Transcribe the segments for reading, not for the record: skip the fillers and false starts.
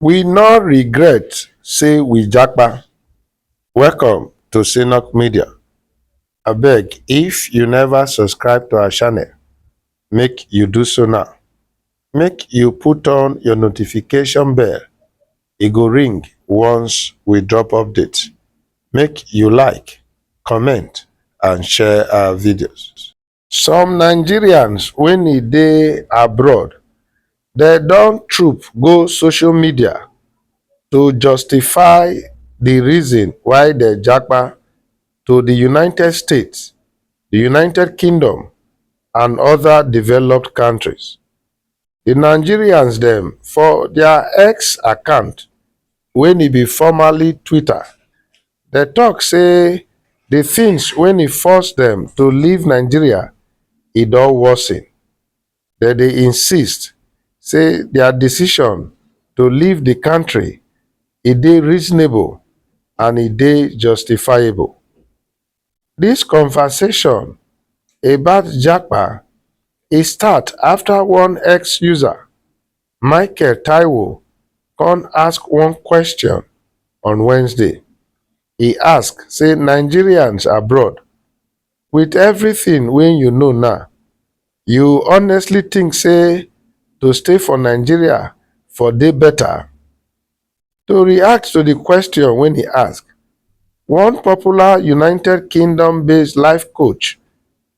We no regret say we japa. Welcome to Synok Media. Abeg, if you never subscribe to our channel, make you do so now. Make you put on your notification bell. E go ring once we drop update. Make you like, comment and share our videos. Some Nigerians when e dey abroad, they don troop go social media to justify the reason why they japa to the United States, the United Kingdom, and other developed countries. The Nigerians them for their X account, when e be formerly Twitter, they talk say the things when e force them to leave Nigeria, e don worsen. They insist say their decision to leave the country e dey reasonable and e dey justifiable. This conversation about japa e start after one ex-user, Michael Taiwo, come ask one question on Wednesday. He ask say Nigerians abroad, with everything wey you know now, you honestly think say to stay for Nigeria for dey better? To react to the question when he ask, one popular United Kingdom-based life coach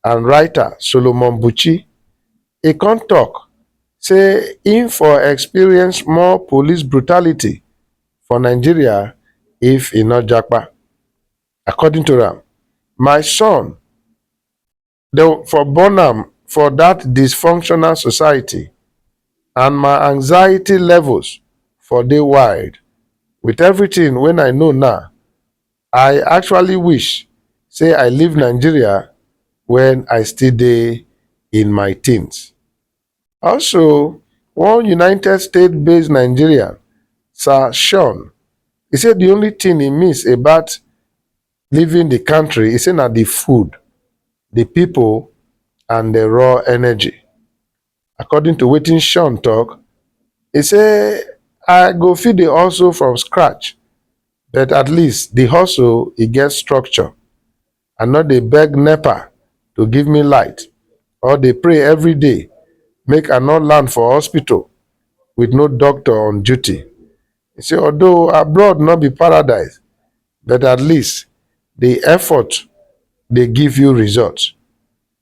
and writer, Solomon Buchi, he come talk say him for experience more police brutality for Nigeria if e no japa. According to am, my son, they for born am for that dysfunctional society, and my anxiety levels for dey wild. With everything when I know now, I actually wish say I leave Nigeria when I still dey in my teens. Also, one United States-based Nigerian, Sir Sean, he said the only thing he miss about leaving the country is say na the food, the people, and the raw energy. According to wetin Sean talk, he say, I go fit the hustle from scratch, but at least the hustle e get structure. I no dey beg NEPA to give me light or dey pray every day make I not land for hospital with no doctor on duty. He say although abroad no be paradise, but at least the effort dey give you results.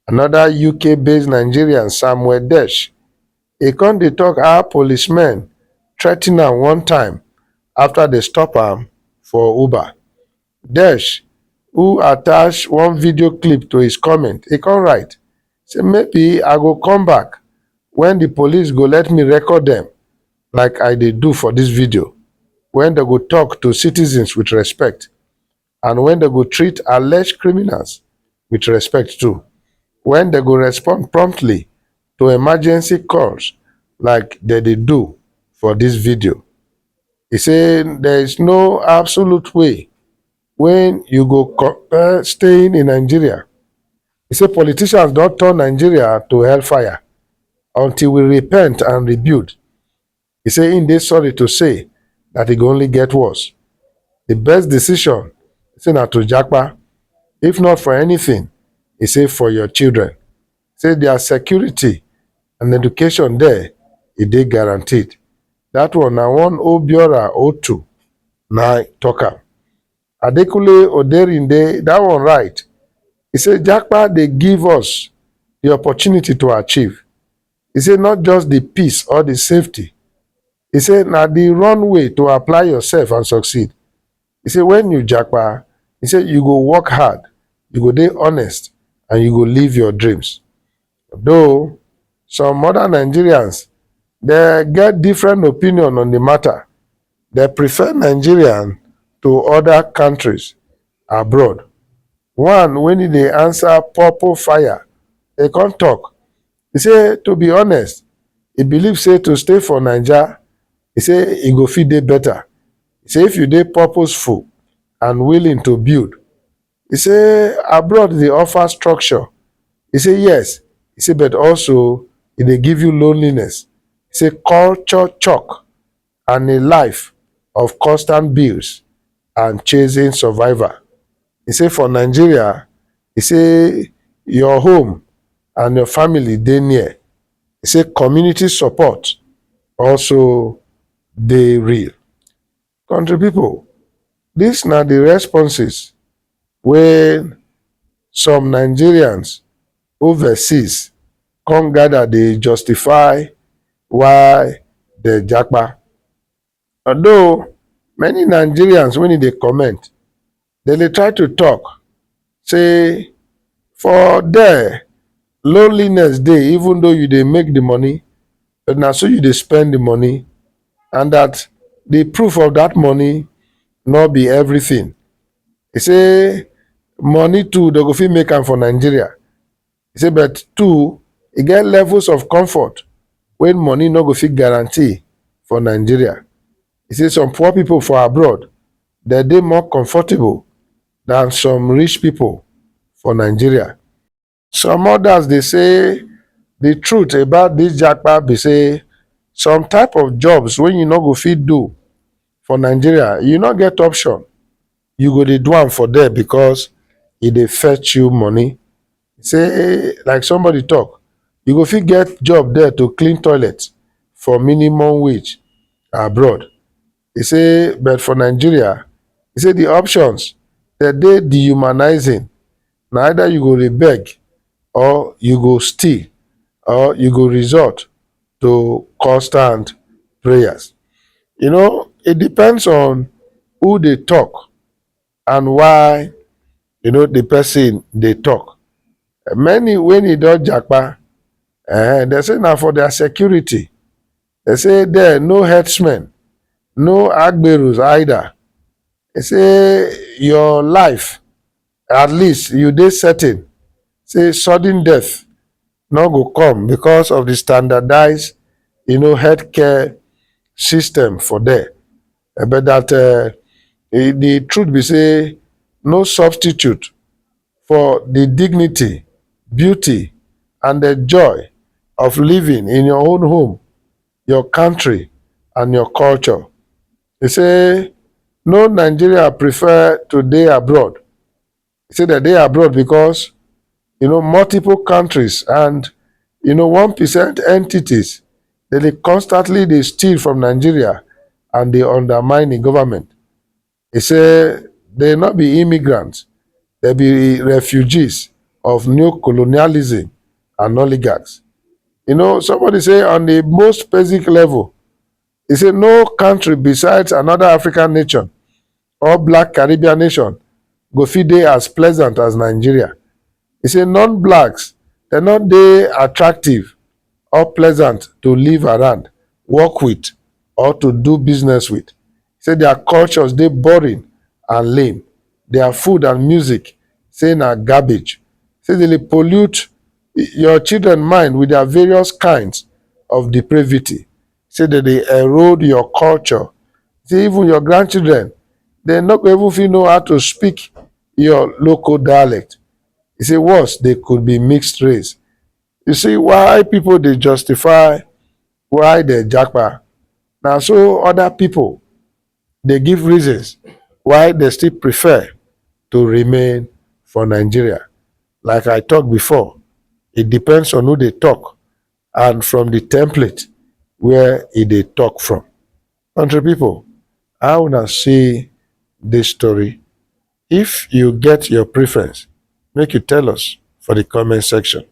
Another UK-based Nigerian, Samuel Desh, he come dey talk how policemen threaten am one time after they stop am for Uber. Desh, who attach one video clip to his comment, he come write, say maybe I go come back when the police go let me record them like I dey do for this video, when they go talk to citizens with respect, and when they go treat alleged criminals with respect too, when they go respond promptly to emergency calls like they dey do for this video. He say there is no absolute way when you go compare staying in Nigeria. He say politicians don turn Nigeria to hellfire until we repent and rebuild. He say him dey sorry to say that e go only get worse. The best decision say na to japa, if not for anything, he say for your children. Say their security and education there, e dey guaranteed. That one na one Obiora Otu na talk am. Adekunle Oderinde, that one right. He say japa dey give us the opportunity to achieve. He say not just the peace or the safety. He say na the runway to apply yourself and succeed. He say when you japa, he say you go work hard, you go dey honest, and you go live your dreams. Though some other Nigerians, they get different opinion on the matter. They prefer Nigerian to other countries abroad. One, when e dey answer purple fire, he come talk. He say, to be honest, he believe say to stay for Naija, he say e go fit dey better. He say if you dey purposeful and willing to build, he say abroad dey offer structure. He say yes. He say but also e dey give you loneliness. He say culture shock and a life of constant bills and chasing survival. He say for Nigeria, he say your home and your family dey near. He say community support also dey real. Country people, dis na the responses wey some Nigerians overseas come gather dey justify why dem japa. Although many Nigerians when e dey comment, dem dey try to talk say for there loneliness dey even though you dey make the money, but na so you dey spend the money, and that the proof of that money no be everything. E say money too dem go fit make am for Nigeria. E say but two, e get levels of comfort wey money no go fit guarantee for Nigeria. E say some poor people for abroad dem dey more comfortable than some rich people for Nigeria. Some others dey say the truth about dis japa be say some type of jobs wey you no go fit do for Nigeria, you no get option. You go dey do am for there because e dey fetch you money. Say like somebody talk, you go fit get job there to clean toilet for minimum wage abroad. E say but for Nigeria, e say the options dem dey dehumanizing. Na either you go dey beg, or you go steal, or you go resort to constant prayers. You know, it depends on who dey talk and why the person dey talk. Many when e don japa, dem say na for their security. Dem say there no herdsmen, no agberos either. Dem say your life, at least you dey certain say sudden death no go come because of the standardized healthcare system for there. But that the truth be say no substitute for the dignity, beauty, and the joy of living in your own home, your country, and your culture. They say no Nigeria prefer to dey abroad. They say that dey abroad because multiple countries and 1% entities they constantly they steal from Nigeria and they undermine the government. They say they not be immigrants, they be refugees of new colonialism and oligarchs. Somebody say on the most basic level, he say no country besides another African nation or black Caribbean nation go fit dey as pleasant as Nigeria. He say non-blacks, they're not dey attractive or pleasant to live around, work with, or to do business with. He say their cultures dey boring and lame. Their food and music say na garbage. Say they dey pollute your children mind with their various kinds of depravity. Say that they erode your culture. Say even your grandchildren, they no go even fit know how to speak your local dialect. He say worse, they could be mixed race. You see why people dey justify why they japa. Now so other people they give reasons why they still prefer to remain for Nigeria. Like I talked before, it depends on who they talk and from the template where they talk from. Country people, I wanna see this story. If you get your preference, make you tell us for the comment section.